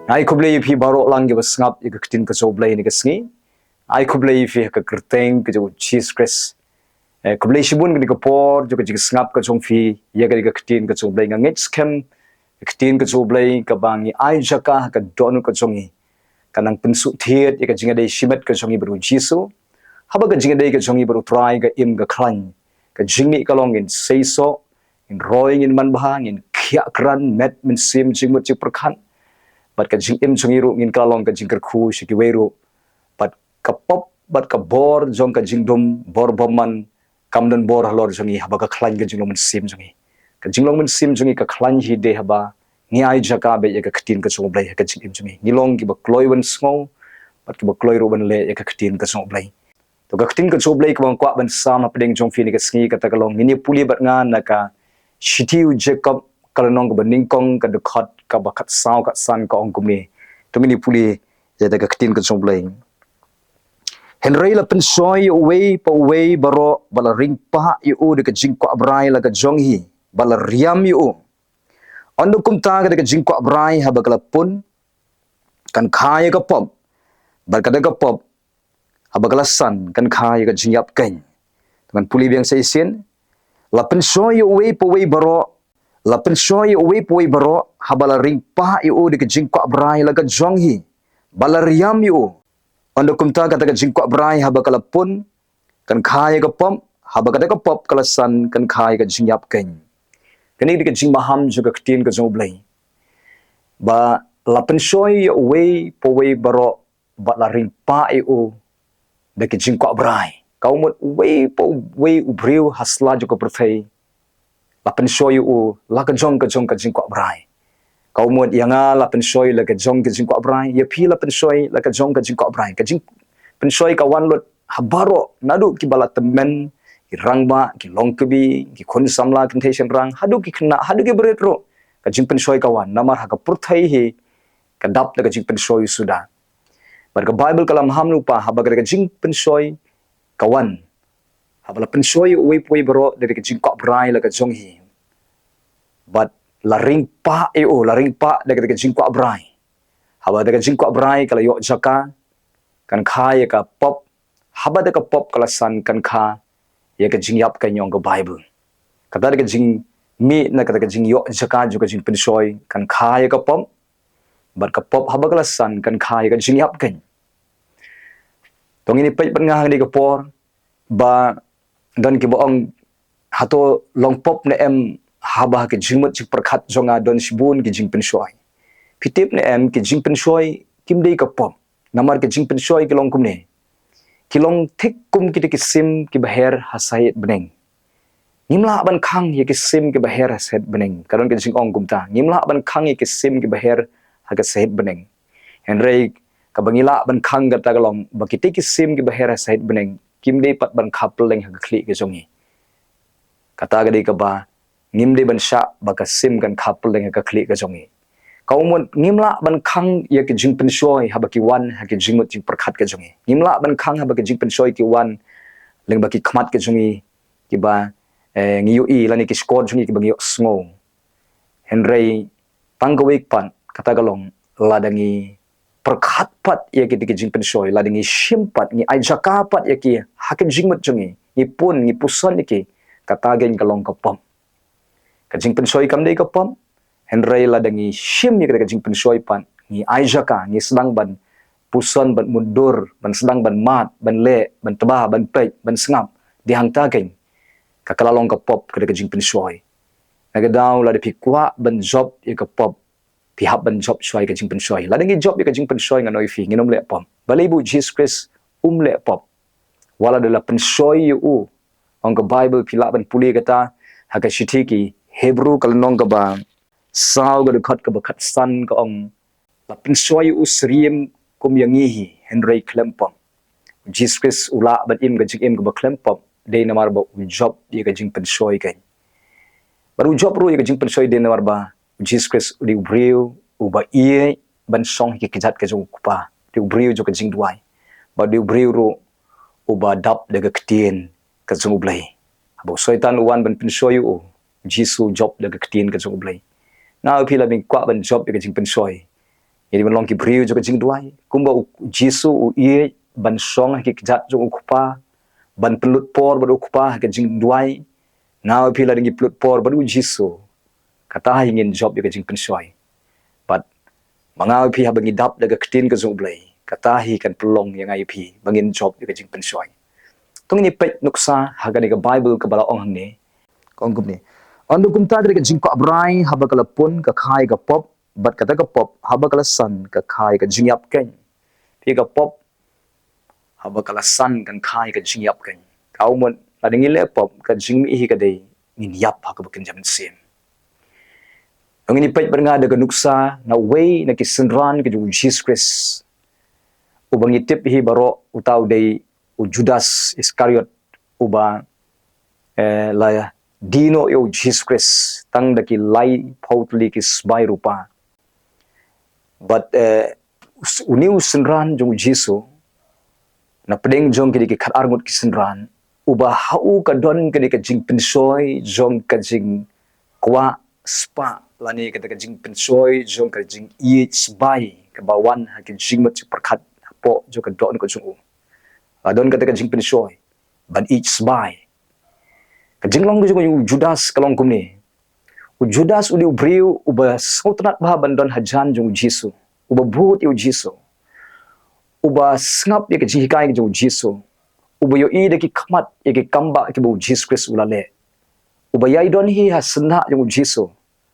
Ai ku blei phi baro lang ge basngap ye tin ka so blei ni ka sngi. Ai ku blei phi ka kerteng ke jo cheese cres. Ku blei shibun ni ka por jo ka jig snap ka jong phi ye ka tin ka so blei nga ngit scam tin ka so blei ka bangi ai jaka ka donu ka jongi. Kanang pensu thiet ye ka jinga dei shimet ka jongi bru jisu. Haba ka jinga dei ka jongi bru try ka im ka klan. Ka jingi ka long in say so in rowing in man bahang in khia kran met min sim jingmut jik perkhan. But ka jing im chungi ru ngin kalong ka jing kerku shiki weru but ka pop but ka bor jong ka jing dum bor boman kamdan bor halor chungi haba ka khlan ka jinglong min sim chungi ka jinglong min sim chungi ka khlan hi de haba ni ai jaka be ka khatin ka chung blai ka jing im chungi nilong ki ba kloi wan sngo but ki ba kloi ru ban le ka khatin ka chung blai to ka khatin ka chung blai ka bang kwa ban sama pedeng jong fi ni ka sngi ka ta kalong ni puli bat nga na ka shitiu jacob kalanong ka baning kong ka dekhat ka bakat sao ka san ka ong kumni to mini puli ya da ka ktin ka chomblai henry la pensoi away baro bala ring pa yu de ka jingko abrai la ka jonghi bala riam yu ondo kumta ka jingko abrai ha bagala pun kan khaya ka pop bar ka da ka pop ha bagala san kan khaya ka jingyap kan kan puli biang sai sin la pensoi away baro la pensoi away baro habala ring pa yu de ka jingko abrai la ka jonghi bala riam yu ondo kumta ka jingko abrai ha bagala pun kan khaya ka pop ha bagada ka pop kala san kan khaya ka jingyap kan kani de ka jing maham juga ktin ka joblai ba la pensoi away baro ba la ring pa yu de ka jingko abrai kau mot way ubriu hasla juga perthai la pensoi u la ka jong ka jingko abrai kau mot yanga la pensoi la ka jong ka jingko abrai ya pi la pensoi la ka jong ka jingko abrai ka jing pensoi ka wan lot habaro nadu ki bala temen ki rangba ki longkebi ki khon samla contation rang hadu ki khna hadu ki beretro ka jing pensoi ka wan namar ha ka perthai hi ka dap ka jing pensoi sudah bar ka bible kalam ham lupa haba ka jing pensoi kawan habala pensoi poi baro dari ka jing ko abrai la ka jong hi but la ring pa dari ka jing ko abrai haba dari ka jing ko abrai kala yo jaka kan kha ya ka pop haba da ka pop kala san kan kha ya ka jing yap ka nyong ka bible kata ka jing mi na kata ka jing yo jaka juga jing pensoi kan kha ya ka pop but ka pop haba kala san kan kha ya ka jing yap kan tong ini pej pengah ni ka por ba dan ki boong hato long pop ne em haba ke jingmut chik perkhat jonga don sibun ki jing pensoi pitip ne em ki jing pensoi kim dei ka pop namar ke jing pensoi ki long kum ne ki long thik kum ki ki sim ki baher hasait beneng nimla ban khang ye ki sim ki baher hasait beneng karon ke jing ong kum ta nimla ban khang ye ki sim ki baher ha ka sait beneng henrei ka bangila ban khang ga tagalong bakite ki sim ki bahera side beneng kim dei pat ban khapl leng ha khli ke jongi kata ga dei ka ba ngim dei ban sha ba ka sim kan khapl leng ha khli ke jongi kaumon ngimla ban khang ye ki jing pensoi ha ba ki wan ha ki jingmut jing perkhat ke jongi ngimla ban khang ha ba ki jing pensoi ki wan leng ba ki khmat ke jongi ki ba ngi yu i lani ki score jongi ki bangi sngo henrei tangkawik pan kata galong ladangi perkhat pat ya ki jing pensoi ladingi shimpat ni ajaka pat ya ki hakin jingmut jungi ni pun ni puson ki kata gen kalong kapam ka jing pensoi kam dei kapam henrei ladangi shim ni ka jing pensoi pan ni ajaka ni sedang ban puson ban mundur ban sedang ban mat ban le ban teba ban pej ban sengap di hang ta gen ka kalalong kapop ka jing pensoi nagadau la de pikwa ban job ya kapop pihak ban job suai ka jing pensoi la dengi job ka jing pensoi nganoi fi nginom le pom balai bu jesus christ le pop wala de la pensoi u ong ka bible pila ban puli kata ha ka shithi ki hebrew kal nong ka ba sao ga khat ka ba khat san ka ong la pensoi u sriem kum yangi hi henry klempom jesus christ ula ban im ka jing im ka ba klempom de namar ba job ye ka jing pensoi ka baru job ru ye ka jing pensoi de namar ba Jesus Christ di ubriu uba ie ban song ki kijat ke jong kupa di ubriu jo ke jingduai ba di ubriu ro uba dap de ke ktien ke jong blai abo soitan uwan ban pensoi u Jesus job de ke ktien ke jong blai na pila bin kwa ban job ke jing pensoi Jadi melong ki brio jo ka Jingduwai. Kumba Jisu u ie ban song ki jat jo ukupa ban pelut por badu ukupa ka Jingduwai. Ngau pila ringi pelut por badu Jisu. Kata ingin job ka Jing pensoi. But mangau pi ha bangi dap daga ketin ka zo Blei. Kata hi kan pelong yang ai pi bangin job ka Jing pensoi. Tung ni pet nuksa haga ni ka Bible ka bala ong hang ni. Kong gup ni. Andu kumta dari ka Jing ko abrai haba kala pun ka khai ka pop bat kata ka pop haba kala san ka khai ka jingyap ken. Pi ka pop haba kala san kan khai ka jingyap ken. Kau mon la dingile pop ka jingmi hi ka dei ngin yap ha ka bakin jaman sim. Ang ini pet bernga daga nuksa na way na kisenran ke Jesus Christ. Ubang itip hi baro utaw day u Judas Iscariot uba la dino yo Jesus Christ tang daki lai pautli kis bay rupa. But uniu senran jong Jesus na pedeng jong kidi ki khat arngot kisenran uba hau ka don kidi ka jing pensoi jong ka jing kwa spa lani kata ka jing pensoi jong ka jing i sbai ka bawan ha ki jing mat perkhat po jo ka don ko jong don kata ka jing pensoi ban i sbai ka jing long jo Judas kalong kumni u Judas uli ubriu uba sautnat ba bandon hajan jong Jisu uba but yo Jisu uba ngap ye ka jing kai jong Jisu uba yo i de ki khamat ye ki kamba ki bu Jesus Christ ulale uba yai don hi ha sena jong Jisu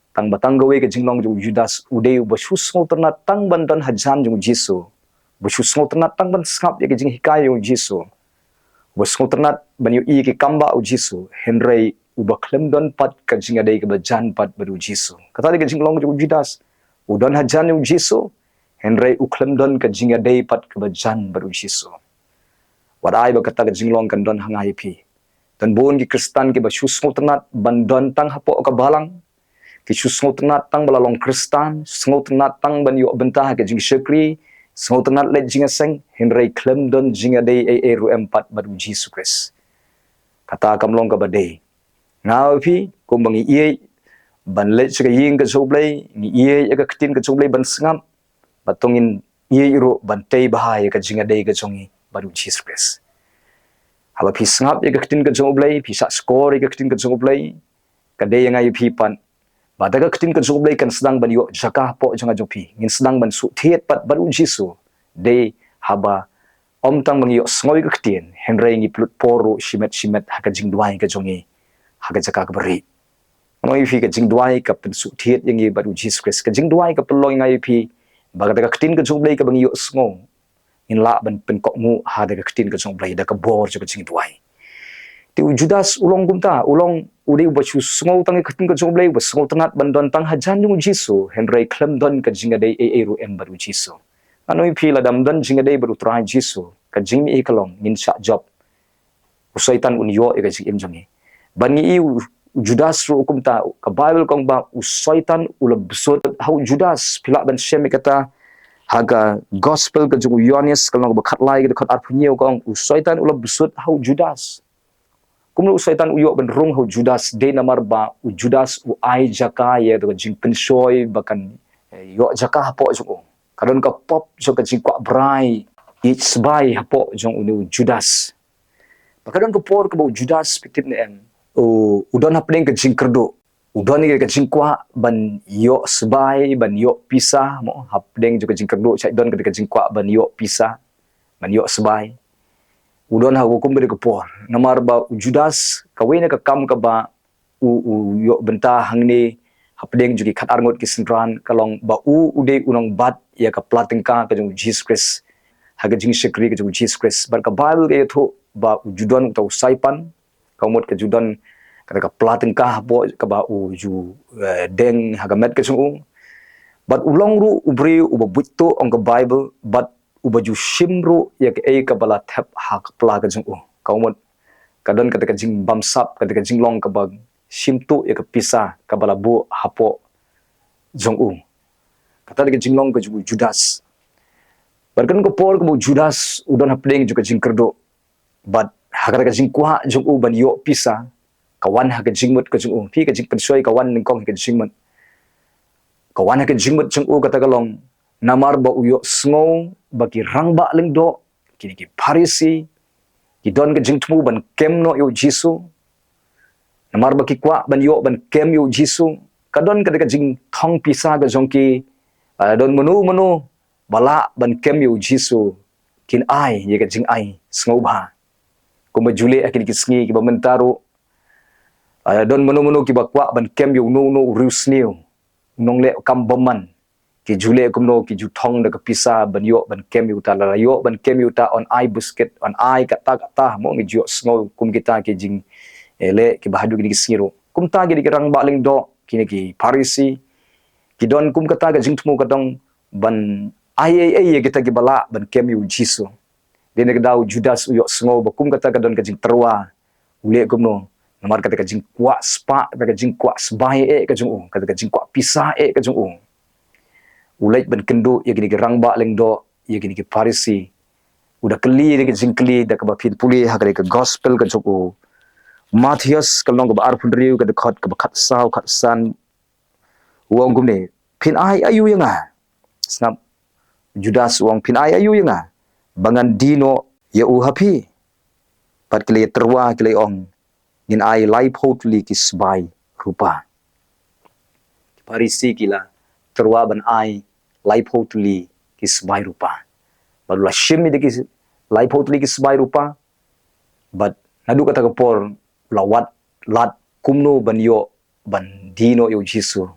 tang batang gawe ke jinglong jo Judas ude u basusong ternat tang bandan hajan jo Jisu basusong ternat tang ban skap ye ke jing hikai jo Jisu basusong ternat ban yu i ke kamba u Jisu henrei u baklem don pat ka jing ade ke bajan pat baru Jisu kata ke jinglong jo Judas u don hajan jo Jisu henrei u klem don ka jing ade pat ke bajan baru Jisu wadai ba kata ke jinglong kan don hangai pi dan bon ki Kristen ke basusong ternat bandon tang hapo ka balang ki susngot nat tang balalong Kristan sngot nat tang ban yo bentah ke jing syekri sngot nat let jing aseng henrei klem don jing ade e ru empat badu Jesus Christ kata kamlong ka bade ngau pi kum bangi ie ban let sega ying ka zo Blei ni ie ka ketin ka zo Blei ban sengam batongin ie ru ban tei bahai ka jing ade ka jongi badu Jesus Christ haba pi sengap ye ka ketin ka zo Blei pi sak skor ye ka ketin ka zo Blei ka de yang ai pi pan Badaga ketin ka Blei kan sedang ban yo Jaka po janga jopi ngin sedang ban su thiet pat baru Jisu de haba om tang bang yo ngoi ka ketin henrei ngi plut poru shimet haka Jingduwai ka jongi haka Jaka ka beri ngoi fi ka Jingduwai ka pen su thiet yangi baru Jesus Christ ka Jingduwai ka peloi ngai pi badaga ketin ka Blei ka bang yo ngo in la ban pen kok ngu ha daga ketin ka Blei da ka bor jo ka Jingduwai ti Judas ulong gumta ulong udi bachu sngau tang ketin ka Blei was sngau tanat bandon tang hajan jung Jisu henrei klem don ka jinga dei e ru em baru Jisu anoi phila dam don jinga dei baru trai Jisu ka jing e kalong min sa job usaitan unyo e ka jing em jangi bani i Judas ru kumta ka Bible kong ba usaitan ulabsot hau Judas phila ban shem kata haga gospel ka jung Yohanes kalong ba khatlai ka khat arpunyo kong usaitan ulabsot hau Judas kumlu usaitan uyo ben rung ho Judas de namar ba u Judas u ai Jaka ye to jing pensoi bakan yo Jaka hapo jo kadon ka pop jo ka jing kwa brai it's by hapo jong u Judas bakadon ka por ka bo Judas pitip ne em u udon hapdeng ka jing kerdo udon ni ka jing kwa ban yo sbai ban yo pisah mo hapdeng jo ka jing kerdo chai don ka jing kwa ban yo pisah ban yo sbai udon ha hukum beri kepor namar ba Judas kawena ka kam ka ba u yo benta hangni hapdeng jugi khat arngot kisenran kalong ba ude unong bat ya ka platengka ka jung Jesus Christ haga jing sekri ka jung Jesus Christ bar ka Bible e tho ba judon tau saipan kamot ka judon ka platengka bo ka ba u ju deng haga met ka jung but ulong ru ubri ubabutto on ka Bible but ubaju shimru ya ke ka bala thap hak pla ka jung kaumot kadon kata ka jing bamsap kata ka jing long ka bag shimtu ya ka pisa ka bala bu hapo jong kata ka jing long ka Judas barkan ko por ko Judas udon hapdeng juga jing kerdo but hakata ka jing kwa jong ban yo pisa kawan ha ka jing mut ka jong pi ka jing pensoi kawan ning kong ka jing mut kawan ha ka jing mut jong kata ka long namar ba uyo sngo bagi rangba lengdo kini ki Parisi ki don ke jingtmu ban kemno yo Jisu namar baki kwa ban yo ban kem yo Jisu kadon ka jing thong pisa ga jongki don menu bala ban kem yo Jisu kin ai ye ka jing ai sngo ba kuma jule akin ki sngi ki ba mentaro don menu ki ba kwa ban kem yo no rusneu nong le kam baman ki jule kumno ki ju thong da ka pisa ban yo ban kem yo ta la yo ban kem yo ta on ai busket on ai kata mo ngi jo sngo kum kita ki jing ele ki bahadu ki siro kum ta ki rang ba ling do kini ki Parisi ki don kum kata ga jingtmu kadong ban ai kita ki bala ban kem yo Jisu dia nak dau Judas uyo sngo ba kum kata ka don ka jing terwa ule kumno namar kata ka jing kwa spa ka jing kwa sbai ka jung kata ka jing kwa pisa ka jung ulai ban kendo ya gini rang ba ling do ya gini ki Parisi udah keli ni jing keli da ka ba pin puli ha ka gospel ka jung Matthias kalong ka ba arpun riu ka dekat ka ba khat san uang gumne pin ai ayu yang snap Judas uang pin ai ayu yang bangan dino ya happy pat kele terwa kele ong ngin ai lai photli ki sbai rupa Parisi kila terwa ban ai lai photli ki sbai rupa baru la shimi de ki lai photli ki sbai rupa but nadu kata kapor lawat lat kumno ban yo ban dino yo Jisu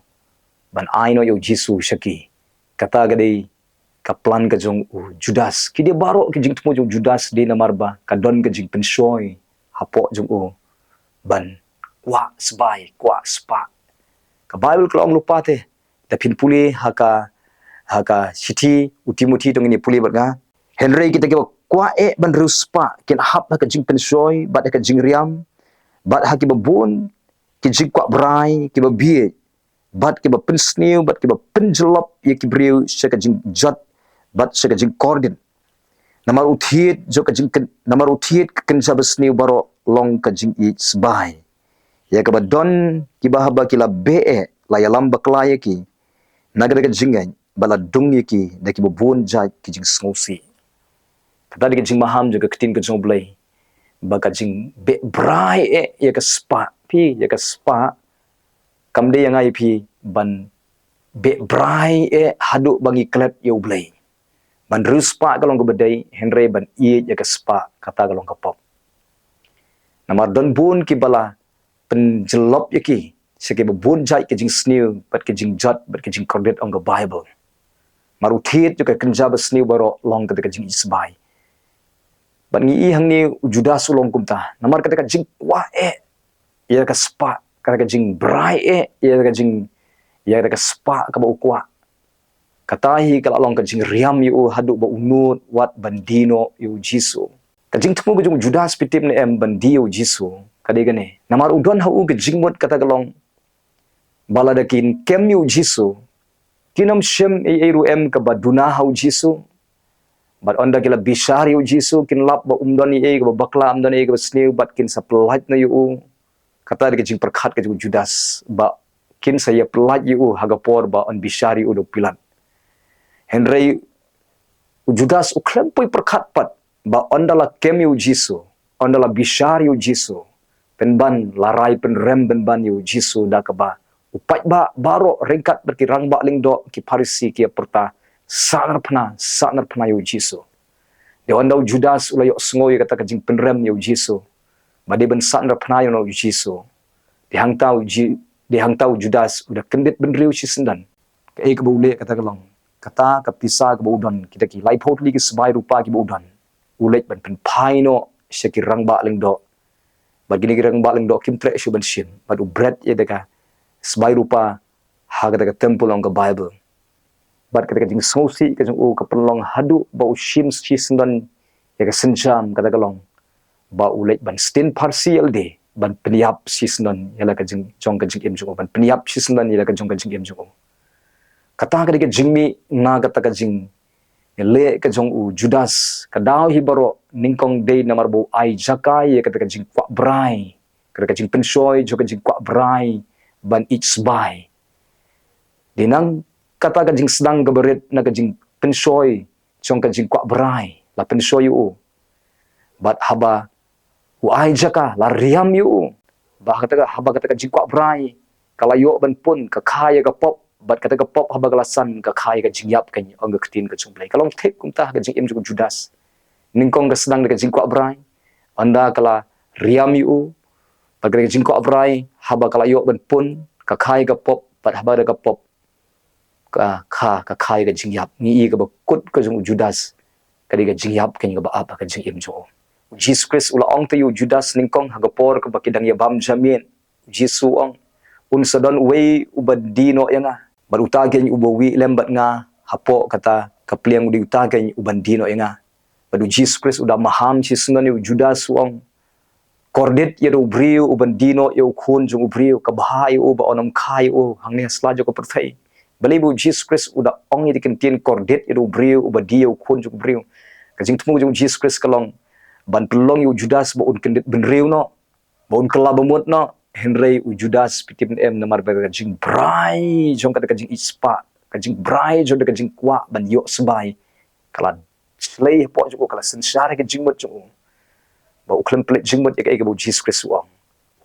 ban ai no yo Jisu shaki kata gade kaplan ka jong Judas ki dia baro ki jing tmo jong Judas de namarba ka don ka jing pensoi hapo jong ban kwa sbai kwa spa ka Bible klong lupa te da pin puli haka siti Timothy tong ni puli berga Henry kita ke kwa ban ruspa kin hap ka jing pensoi bat ka jing riam bat ha ki babun ki jing kwa brai ki babie bat ki ba pensniu bat ki ba penjelop ye ki briu shaka jing jot bat shaka jing kordin namar uthiet jo ka jing namar uthiet kan sabasniu baro long ka jing i sbai ya ka ba don ki ba haba ki la be la yalam bakla ye ki nagada ka jingai bala dung ye ki da ki babun jai ki jing sngosi kata di jing maham jo ka ketin ka jong blai baka jing be brai ya ka spa pi ya ka spa kamde yang ai pi ban be brai hadu bangi klep U Blei ban ruspa kalong ko bedai Henry ban ya ka spa kata kalong ka pop namar don bun ki bala penjelop yaki seke bun jai ke jing snew bat ke jing jot bat ke jing kordet on the Bible maru thiet jo ka kenja ba snew baro long ka jing isbai ban ngi hang ni Judas ulong kumta namar ka jing kwa ya ka spa ka jing brai ya ka spa ka ba ukwa katahi kala long ka jing riam yu hadu ba unut wat bandino yu Jisu ka jing tmu ka jing Judas pitip ne bandio Jisu kade gane namar udon hau ka jing mot kata kalong baladakin kem yu Jisu kinam shem ru ka baduna hau Jisu bat onda kila bishar yu Jisu kin lap ba umdoni ka ba bakla umdoni ka ba snew bat kin saplat na yu kata ka jing perkhat ka jing Judas ba kin saya pelat yu hagapor ba on bishar yu do pilat Henry Judas uklempoi perkat pat ba ondala kem yu Jisu ondala bishar yu Jisu penban larai penrem penban yu Jisu da kaba upat ba baro ringkat berkirang ba lingdo ki Parisi ki perta sanar pna yu Jisu de ondau Judas ulayo sngoy kata ka jing penrem yu Jisu ba de ben sanar pna yu Jisu dihang tau Judas udah kendit benriu si sendan ke ke bule kata kalong kata ka pisa ka budon kita ki lai photli ki sbai rupa ki budon ulet ban pen paino syaki rangba lengdo bagini ki rangba lengdo kim tre shu ban shin badu bread ye deka sbai rupa ha ka temple on ka Bible bat ka jing sosi ka jing ka penlong hadu ba ushim si sendan ya ka senjam kata kalong ba ulet ban stin partial de ban pyniap si sendan yala ka jing jong ka jing em jong ban pyniap si sendan yala ka jong ka jing em jong kata ka jingmi na kata ka jing le ka jong Judas ka daw hi baro ningkong day namar bo ai Jaka ye kata ka jing kwa brai kata ka jing pensoi jo ka jing kwa brai ban each by dinang kata ka jing sedang ka berit na ka jing pensoi chong ka jing kwa brai la pensoi u bat haba ai jaka la riam yu bah kata haba kata ka jing kwa brai kala yo ban pun ka khai ka pop bat kata ka pop haba galasan ka khai ka jing yap ka ni ong ka tin ka chung blai kalong thek kum ta ka jing im chung judas ningkong ka sedang ka jing kwa brai anda kala riam yu bat ka jing kwa brai haba kala yo ban pun ka khai ka pop bat haba ka pop ka khai ka jing yap ni ka ba kut ka jung judas ka di ka jing yap ka ni ka ba apa ka jing im jo Jesus Christ ula ong tayo Judas ningkong hagapor ka bakidang yabam jamin Jesu ong unsadon way ubadino yanga barutagen ubawi lembat nga hapo kata kapliang udi utagen ubandino yanga badu Jesus Christ udah maham chisnan yu Judas ong kordet yado brio ubandino yu kun jung brio kabahai u ba onam kai u hangni slajo ko perthai balibu Jesus Christ udah ong yidi kentin kordet yado brio ubadio kun jung brio kajing temu jung Jesus Christ kalong ban pelong yu Judas ba un kendit benriu no ba un kala bamut no Henry u Judas pitim em namar ba kajing brai jong kata kajing ispa kajing brai jong kajing kwa ban yo sebai kala slay po jo kala sensare kajing mot jo ba u klem plet jing mot ya ka bu Jesus Christ wa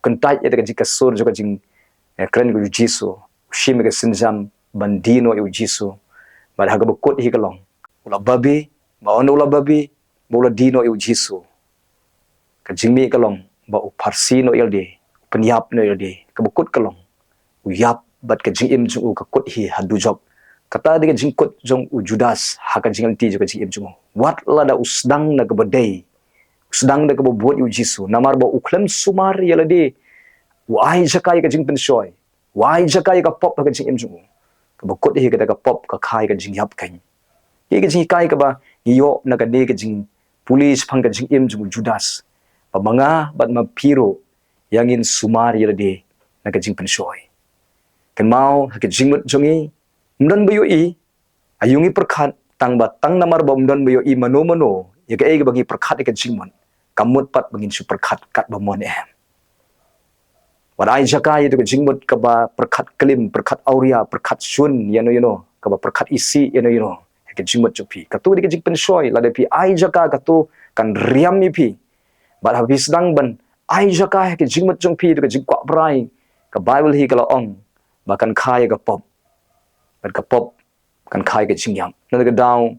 kentai ya kajing kasur jo kajing kren ku Jesus shim ka senjam bandino yu Jesus ba ha ka bekut hi kalong ula babi ba on ula babi bola dino yu Jesus kajingmi kalong ba uparsi no ilde pyniap no ilde kabukut kalong uyap bat kajing im jung kakut hi hadu job kata de kajing kut jong u Judas ha kajing ti jo kajing im jung wat la da usdang na kabadai usdang na kabobot yu Jesus namar ba uklam sumar yalade wai jakai kajing pensoi wai jakai ka pop kajing im jung kabukut hi kata ka pop ka khai kajing yap kan ye kajing kai ka ba yo na ka de kajing pulis phang kajing im jung Judas pamanga bat mapiro yangin sumar yalade na kajing pensoi kan mau kajing mut jongi mdan bayo i ayungi perkhat tang ba tang namar ba mdan bayo i mano mano ya ka e bagi perkhat kajing mon kamut pat bangin su perkhat kat ba mon em wadai jaka itu kajing mut ka ba perkhat klim perkhat auria perkhat sun you know ka ba perkhat isi you know kajing mut chopi katu di kajing pensoi la de pi ai jaka katu kan riam mi pi bat habis dang ban ai jaka ke jingmat jong pi ke jingkwa brai ka bible hi kala ong bakan khai ka pop ban ka pop kan khai ke jingyam na ka daw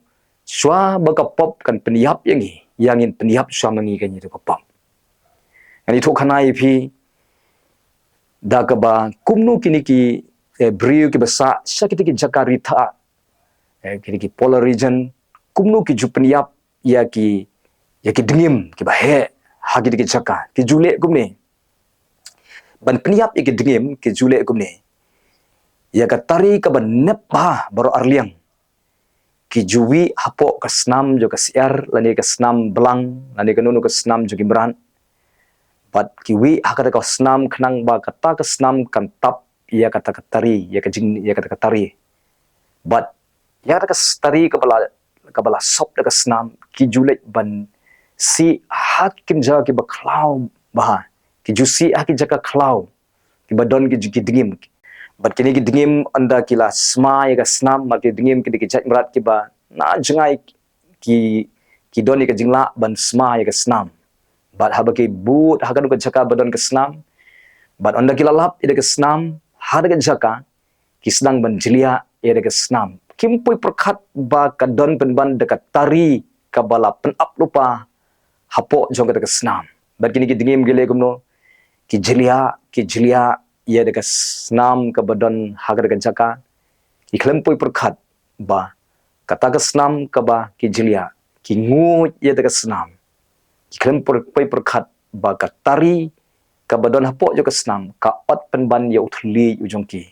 Shwa ba ka pop kan pyniap yangi yangin pyniap Shwa mangi kan ni ka pop ani tho khanai pi da ka ba kumnu kini ki brio ki basa sakiti ki jakarita kini ki polar region kumnu ki jupniap ya ki dengim ki bahe hagi ki Jaka ki jule kumne ban pyniap ki dengim ki jule kumne ya ka tari ka ban nepba baro arliang ki juwi hapo ka snam jo ka siar lani ka snam belang lani ka nunu ka snam jo gimran bat ki wi hakata ka snam khnang ba kata ka snam kan tap ya kata ka tari ya ka jing ya kata ka tari bat ya kata ka tari ka bala sop ka snam ki jule ban si hakim ja ki baklau bah ki jusi aki jaka klau ki badon ki dingim bat kini ki dingim anda kila sma ya ka snam mat ki dingim ki jat merat ki ba na jangai ki doni ka jingla ban sma ya ka snam bat haba ki but hakan ka jaka badon ka snam bat anda kila lap ida ka snam hada ka jaka ki sedang ban jilia ida ka snam kimpui perkhat ba ka don penban dekat tari ka bala penap lupa hapo jong kata snam bat kini ki dingim gele kumno ki jilia ia dekat snam ka badon hagar ka jaka ki klempoi perkhat ba kata ka snam ka ba ki jilia ki ngu ia dekat snam ki klempoi perkhat ba ka tari ka badon hapo jo ka snam ka ot penban ya uthli ujong ki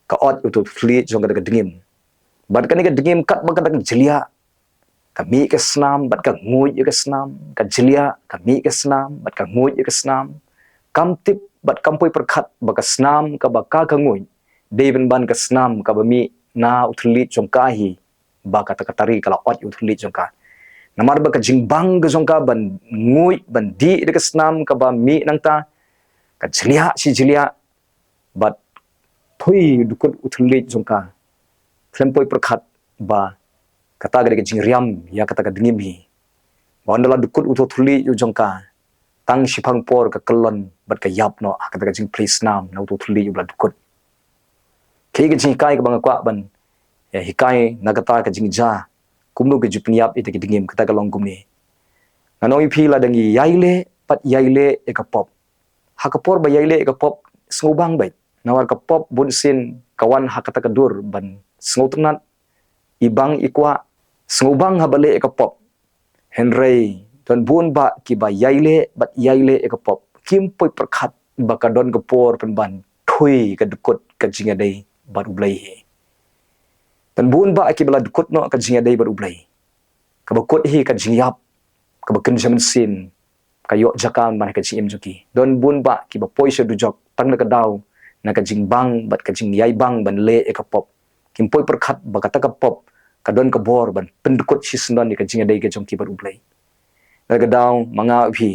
ka ot uthli jong kata dingim bat kani ka dingim kat ba kata jilia kami ke senam bat ka nguj ke senam ka jilia kami ke senam bat ka nguj ke senam kam tip bat kampoi perkhat ba ka senam ka ba ka nguj deben ban ka senam ka ba mi na uthli jongkahi ba kata katari kala ot uthli jongka namar ba ka jingbang ga jongka ban nguj ban di de ka senam ka ba mi nangta ka jilia si jilia bat phui dukut uthli jongka flempoi perkhat ba kata ga jing riam ya kata ga dingim hi bandala dukut uto thuli yu jongka tang sipang por ka kelon bat ka yap no kata ga jing please nam na uto thuli yu bla dukut ke ga jing kai ka bang kwa ban ya hikai nagata ka jing ja kumnu ga jupniap ite ga dingim kata ga long kumni nanoi phi la dangi yaile pat yaile e ka pop hakapor ba yaile e ka pop snobang bai nawar ka pop bun sin kawan hakata ka dur ban snotnat ibang ikwa snobang habale e ka pop henrei don bun ba ki ba yaile bat yaile e ka pop kim poi perkhat ba ka don ka por pen ban thui ka dukut ka jinga dei bar ublai he dan bun ba ki bala dukut no ka jinga dei bar ublai ka ba kot hi ka jingyap ka ba ken jaman sin kayo Jaka man ka jim juki don bun ba ki ba poise du jok tang na ka daw na ka jing bang bat ka jing yai bang ban le e ka pop kim poi perkhat ba ka ta ka pop ka don ka bor ban pendukut sisnon ni ka jinga dei ka jong ki bar ublai na ka daw mga phi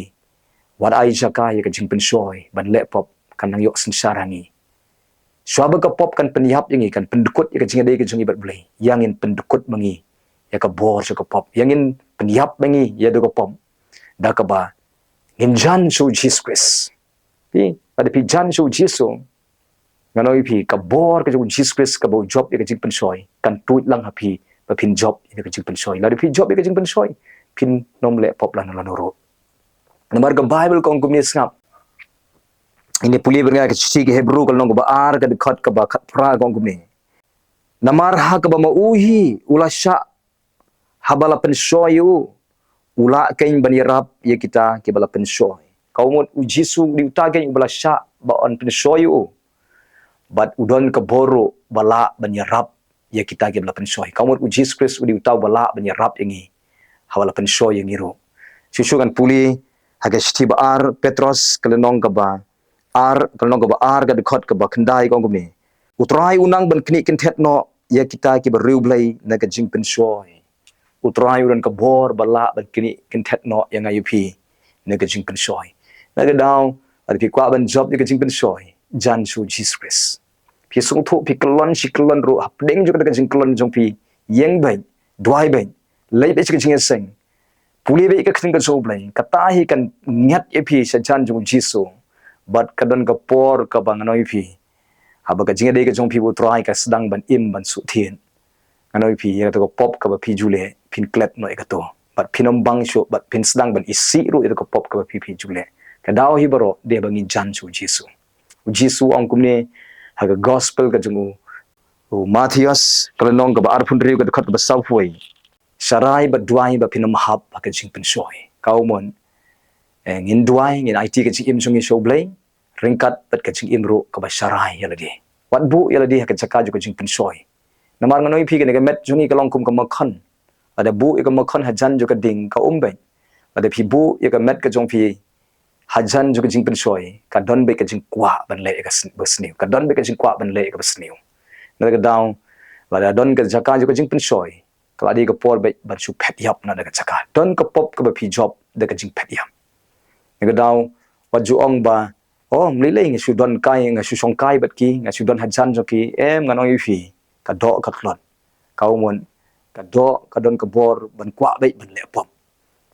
wat ai Jaka ya ka jing pen shoy ban le pop kan nang yo sin sarangi Shwa ba ka pop kan pyniap yangi kan pendukut ya ka jinga dei ka jong ki bar ublai yangin pendukut mangi ya ka bor so ka pop yangin pyniap mangi ya do ka pop da ka ba ngin jan so Jesus Christ pi ada pi jan so Jesus nganoi pi ka bor ka Jesus Christ ka bo job ya ka jing pen shoy kan tuit lang ha pi pa pin job ya ka jing pen shoy la pi job ya ka jing pen shoy pin nom le pop lan lan ro namar ka Bible kong kumni snap ini puli berga ka chi ke Hebrew kal nong ba ar ka dikhat ka ba khat pra kong kumni namar ha ka ba ma uhi ula sha habala pen shoy yu ula kain banirap ya kita ke bala pen shoy kaumot u Jisu di utage bala sha ba on pen shoy yu bat udon ka boro bala banirap ya kita ke bala pen shoy kaumot u Jesus Christ di utau bala banirap yangi hawala pen shoy yangi ro susu kan puli haga sti ba ar Petros kelenong ka ba ar kelenong ka ba ar ga dekhot ka ba khandai kong kumni utrai unang ban kni kin thet no ya kita ke ba riu blai na ka jing pen shoy utrai uran ka bor bala ban kini kin thet no yang ayu phi ne ka jing pen shoy na ga daw ad phi kwa ban job ne ka jing pen shoy jan su Jesus Christ phi sung thu phi klon shi klon ro hap deng ju ka jing klon jong phi yeng bai dwai bai lei be chi jing seng puli be ka khin ka so blai ka ta hi kan nyat e phi sa jan ju Jesus bat ka don ka por ka bang noi phi haba ka jing dei ka jong phi utrai ka sedang ban im ban su thien anoi phi ya to pop ka ba phi jule phin clap no ekato but phinom bang sho but phin sedang ban isi ru ito pop ka ba phi jule ka daw hi baro de bangi jan su Jesus ang kumne haga gospel ka jungu Matthias kalonong ka ba arphun riu ka khat ba sawfoi sarai ba duai ba phinom hap ka jing pen shoy kaumon ngin duai ngin IT ka jing im sungi show blai ringkat bat ka jing im ru ka ba sarai yaladi wat bu yaladi ka Jaka ju ka jing pen shoy namar nganoi phi ka met jungi ka long kum ka makhan ada bu ka makhan hajan ju ka ding ka umbai ada phi bu ka met ka jong phi hajan ju ka jing pen shoy ka don be ka jing kwa ban le ka basniu ka don be ka jing kwa ban le ka basniu na ka daw wala don ka Jaka ju ka jing pen shoy ka adi ka por be ban su phet yap na ka Jaka don ka pop ka ba phi job de ka jing phet yap na ka daw wa ju ong ba oh mlile ngi su don kai ngi su song kai bat ki ngi su don hajan jo ki em nganoi phi ka do ka klon kaumon ka do ka don ka bor ban kwa bai ban le pop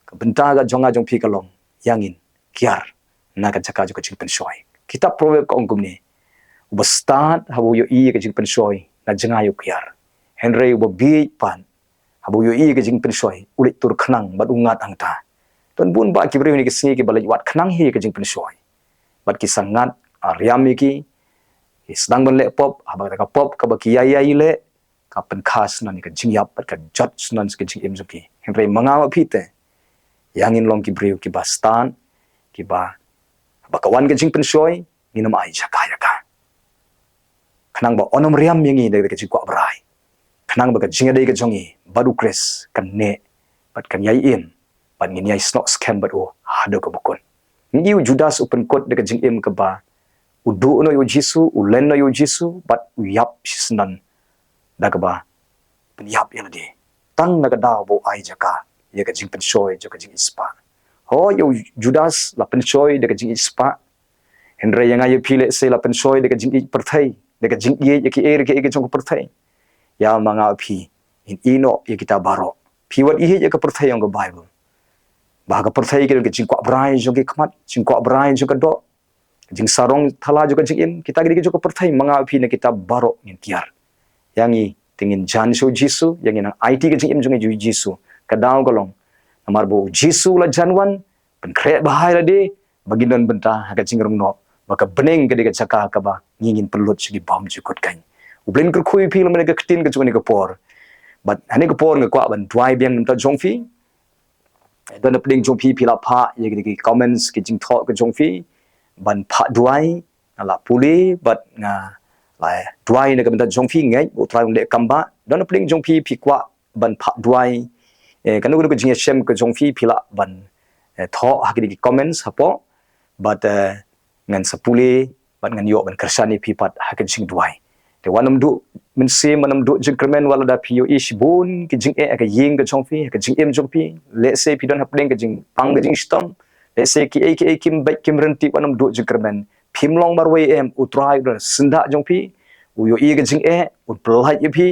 ka bynta ga jonga jong phi ka long yangin kiar na ka Jaka ju ka jing pen shoy kitab proverb ka ongkum ni ubastat habu yo I ka jing pen shoy na janga yo kiar henry bo bi pan habu yo I ka jing pen shoy ulit tur khnang bat ungat angta ton bun ba ki brew ni ki singi ki balai wat khnang hi ka jing pen shoy bat ki sangat ariam ki sedang ban le pop haba ka pop ka ba ki yai le ka pen khas nan ka jingyap pat ka judge nan ka jing im zuki henry mangawa phite yangin long ki brew ki bastan ki ba bakawan ka jing pen shoy ni nam ai Jaka ya ka khanang ba onom riam yangi de ka jing kwa brai khanang ba ka jing dei ka jongi badu kres kan ne pat kan yai im pan ngin yai snot scam bat o hado ka bukon ngiu Judas open code de ka jing im ka ba udu no yo Jisu ulen no yo Jisu bat yap sisnan da ka ba pyniap yang de tang na ka daw bo ai Jaka ya ka jing pen shoy jo ka jing ispa ho yo Judas la pen shoy de ka jing ispa henry yang ayo phile se la pen shoy de ka jing perthai de ka jing ye ki er ke jong perthai ya mga phi in ino ya kita baro phi wat ihe ya ka perthai yang ke Bible bahaga perthai ke jingkwa brai jo ke khamat jingkwa brai jo ke do jing sarong thala jo ke jing kita ge jo ke perthai mga phi na kita baro ngin tiar yang i tingin jan so Jisu yang ina IT ke jing jo ngi Jisu kadau kolong amar bo Jisu la janwan pen kre bahai la de bagindon benta ha ka jingrong no maka beneng ke de Jaka ka ba ngingin pelut sigi bam jukot kan ublen ker khui phi la me ke ktin ke jo ni ke por but ane ke por nge kwa ban dwai biang ta jong phi dan peding jong phi phi la pha ye ke comments ke jing thok ke jong phi ban pha dwai ala puli but nga lai dwai ne ke ta jong phi ngai u trai le kamba dan peding jong phi phi kwa ban pha dwai kanu ke jing shem ke jong phi phi la ban tho ha ke comments hapo but ngan sapuli ban ngan yo ban kersani phi pat ha ke jing dwai te wanam du min se manam du jing kremen wala da pio ish bun ki jing ka ying ka jong phi ka jing jong phi let's say phi don hapdeng ka jing pang ka jing stom let's say ki kim bai kim renti wanam du jing kremen phim long marway utrai do sinda jong phi u yo ka jing u plai ye phi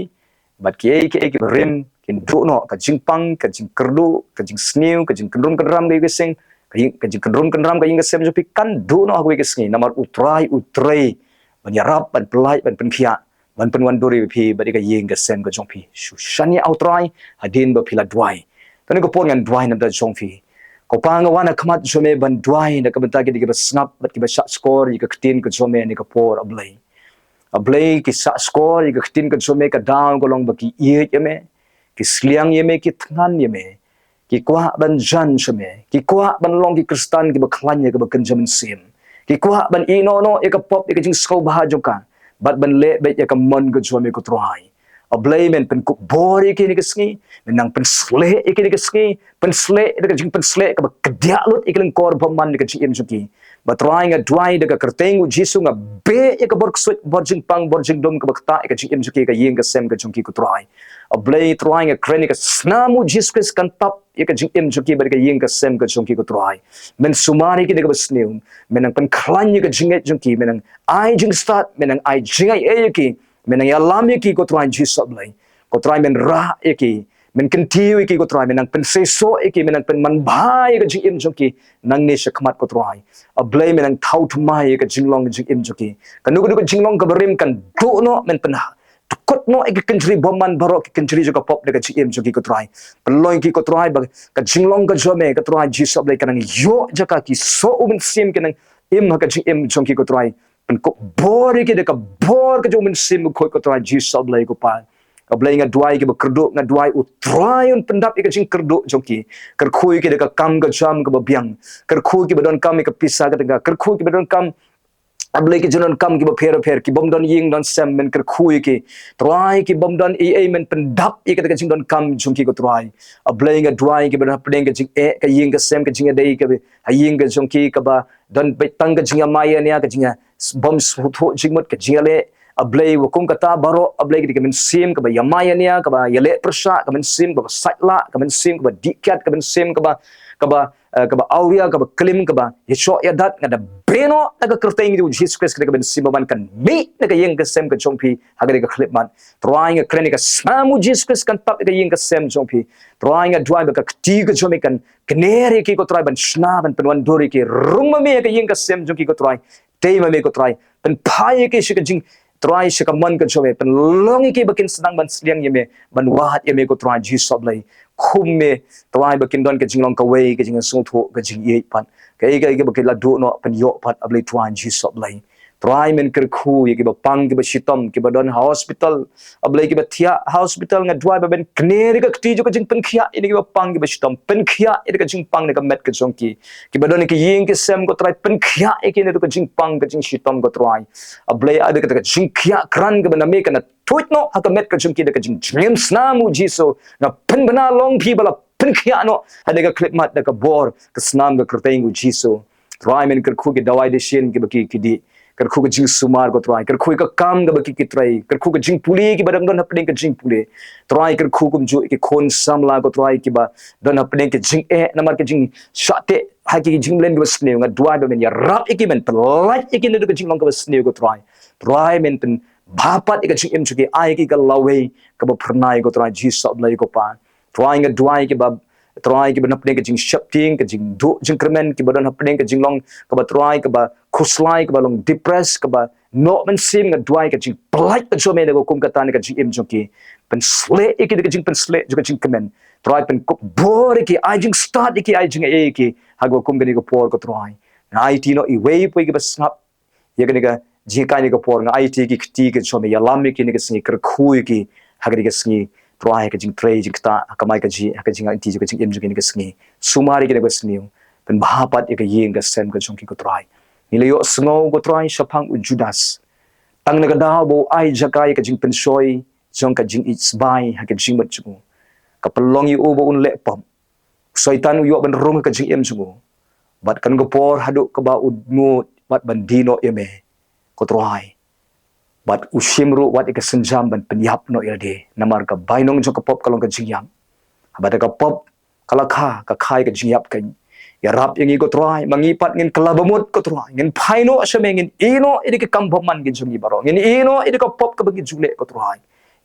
but ki rim kin du no ka jing pang ka jing kerdu ka jing snew ka jing kendrum kendram ka sing ka jing kendrum kendram ka ying ka sem jong phi kan du no ka sing namar utrai ban yarap ban plai ban penkhia ban penwan dori phi badi ka yeng ka sem ka jong phi shani outrai hadien ba phila dwai tani ko pon ngan dwai na da jong phi ko pang wana khamat jome ban dwai na ka banta ki ba snap bat ki ba shot score ka ktin ka jome ni ka por ablay ki shot score ka ktin ka jome ka down ko long ba ki ye yeme ki sliang yeme ki thngan yeme ki kwa ban jan shome ki kwa ban long ki kristan ki ba khlan ye ka ba kanjamin sim ki kwa ban ino no e ka pop e ka jing sko bah joka bat ban le be e ka mon go jome ko troai a blay men pen ku bori ki ni ka sngi men nang pen sle e ki ni ka sngi pen sle e ka jing pen sle ka ba kdia lut e ka len kor bom man ni ka jing em joki ba trying a dry de ka kerteng u Jisu nga be e ka bor swit bor jing pang bor jing dom ka ba ta e ka jing em joki ka yeng ka sem ka jong ki ko try a blay trying a krenik snamu Jesus kan tap ye ka jing em joki ba ka yeng ka sem ka jong ki ko try men sumari ki de ka basnew men ang pen khlan ye ka jing et jong ki men ang ai jing start men ang ai jing ai e ki men ang yalam ye ki ko try Jesus blay ko try men ra ye ki men continue ki ko try men ang pen se so e ki men ang pen man bhai ka jing em jong ki nang ne shakmat ko try a blay men ang thau thumai ka jing long jing em joki kanu ko jing long ka barim kan do no men pen kot no ek country boman baro ki country jo ka pop de ka chim jo ki ko try peloy ki ko try ba ka jinglong ka jome ka try ji sob le kanang yo Jaka ki so um sim kanang im ha ka chim jo ki ko try pen ko bor ki de ka bor ka jo min sim ko try ji sob le ko pa ka blay nga duai ki ba kerdu nga duai u try un pendap ka jing kerdu jo ki ker khui ki de ka kam ka jam ka ba biang ker khui ki ba don kam ka pisa ka tengah ker khui ki ba don kam ablay ki jonon kam ki ba pher ki bom don ying don sem men ker khui ki try ki bom don men pendap i ka jing don kam jung ki ko try ablay nga duai ki ba don pedeng ka jing ka ying ka sem ka jing dei ka ying ka jung ki ka ba don betang ka jing maya nia ka jing bom thu jing mot ka jing le ablay wa kung kata baro ablay ki men sim ka ba yamaya nia ka ba yale persa ka men sim ka ba saitla ka men sim ka ba dikat ka men sim ka ba aulia ka ba klim ka ba yesho ya dat nga da beno naga kerteng di Jesus Christ ka ben simaman kan mi naga yeng ka sem ka chongpi hagari ka klipman trying a klinika samu Jesus Christ kan tap ka yeng ka sem chongpi trying a drive ka kti ka chomi kan kneri ki ko try ban shna ban penwan dori ki rumma me ka yeng ka sem chongki ko try tema me ko try pen pai ki shi ka jing try shi ka man ka chome pen longi ki bakin senang ban sliang yeme ban wahat yeme ko try Jesus oblay khumme try bakin don ka jinglong ka way ka jing sung tho ka jing ye pan ka bakin la do no pen yo pat ablay try Jesus oblay try men ker khu ye ki ba pang ki ba shitom ki ba don hospital ablay ki ba thia hospital nga dwai ba ben kneri ka kti jo ka jing pen khia ini ki ba pang ki ba shitom pen khia ide ka jing pang ne ka met ka jong ki ba don ki ying ki sem ko try pen khia e ki ne ka jing pang ka jing shitom ko try ablay ade ka jing khia kran ka ba na me ka na tuit no ha ka met ka jong ki de ka jing jim snamu jiso na pen bana long pi bala pen khia no ade ka clip mat da ka bor ka snam ka kerteng u jiso try men ker khu ki dawai de shin ki ba ki di ker khu ka jing sumar ko try ker khu ka kam ga baki ki try ker khu ka jing puli ki badang don hapding ka jing puli try ker khu kum ju ki khon sam la ko try ki ba don hapding ka jing namar ka jing shate ha ki jing len ga sneu nga dua ba men ya rap iki men pelai iki ne ka jing long ka sneu ko try men pen bapat ika jing im chuki ai ki ka lawe ka ba pernai ko trai Jesus blai ko pa trying a duai ki ba try ki ba napne ka jing shapting ka jing do jing kremen ki ba don hapne ka jing long ka ba try ka ba khuslai ka ba long depress ka ba no man sim nga duai ka jing polite ka jome ko kum ka tan ka jing im chuki pen sle iki ka jing pen sle ka jing kremen try pen ko bor ki ai jing start ki ai jing e ki hagwa kum ka ni ko por ko try ai ti no I way po ki ba snap ya ka ni ka jika ni ko por nga IT ki kti ke chome ya lam ki ni ke singi kar khu ki hagri ke singi try ka jing pray jing ta ka mai ka ji ka jing IT ka jing em jing ni ke singi sumari ki ni ko singi pen bahapat ka yeng ka sem ka jong ki ko try ni le yo sngo ko try shapang u Judas tang na ka da bo ai Jaka ka jing pen soi jong ka jing it's by ha ka jing mat chu ka pelong yu bo un le pom Soitan u yo ban rong ka jing em chu bat kan go por haduk ka ba udmu bat bandino eme ko try bat usimru wat ika senjam ban pyniap no ilde namar ka bainong jo ka pop kalong ka jingyam abada ka pop kalakha ka khai ka jingyap kan ya rap yang ko try mangipat ngin kalabamut ko try ngin phaino asame ngin ino idi ka kambaman ngin jungi baro ngin ino idi ka pop ka bagi jule ko try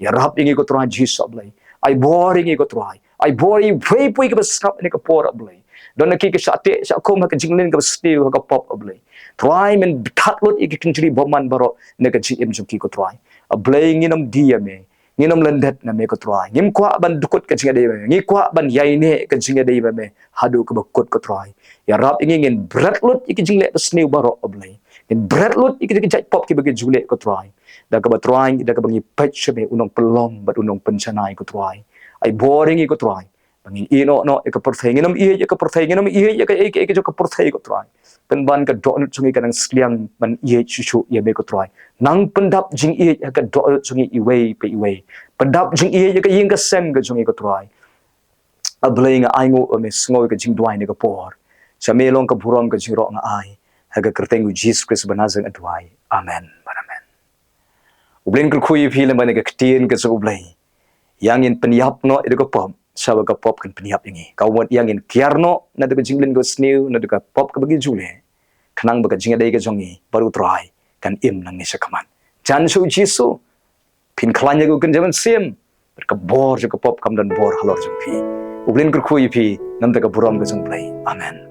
ya rap yang ko try Jesus blai ai boring ko try ai boring pui pui ka snap ni ka por blai don ki ka sate sa kom ka jinglin ka stew ka pop blai try men thatlot ik kinjri boman baro ne ka gm jumki ko try a blai nginam diame nginam landet na me ko try ngim kwa ban dukut ka jinga dei ngi kwa ban yaine ka jinga dei me hadu ka bakut ko try ya rap ngin bratlot ik jingle ka snew baro blai in bratlot ik jai pop ki bagi jule ko try da ka ba try da ka bangi patch me unong pelom bat unong penchanai ko try ai boring ko try bangin ino no ka porthai nginam I ka porthai nginam I ka ek jo ka porthai ko try penban ka do chungi ka nang skliang ban I chu ya me ko try nang pendap jing I ka do chungi I way pe I way pendap jing I ka ying ka sem ka chungi ko try a bling ai ngo me sngo ka Jingduwai ne ka por sa me long ka burom ka jiro nga ai ha ka kerteng Jesus Christ banazang adwai amen amen ubling ko khui phi le man ka ktin ka so ublai yang in pyniap no ide ko pop sawa ka pop kan pyniap ingi kawat yang in kiarno na de jinglin go snew na de ka pop ka bagi jule khnang ba ka jinga dei ka jongi baru try kan im nang ni sa kaman jan so jisu pin klanya go kan jaman sim ka bor ka pop kam dan bor halor jong phi ublin kur khui phi nam de ka buram ka jong play amen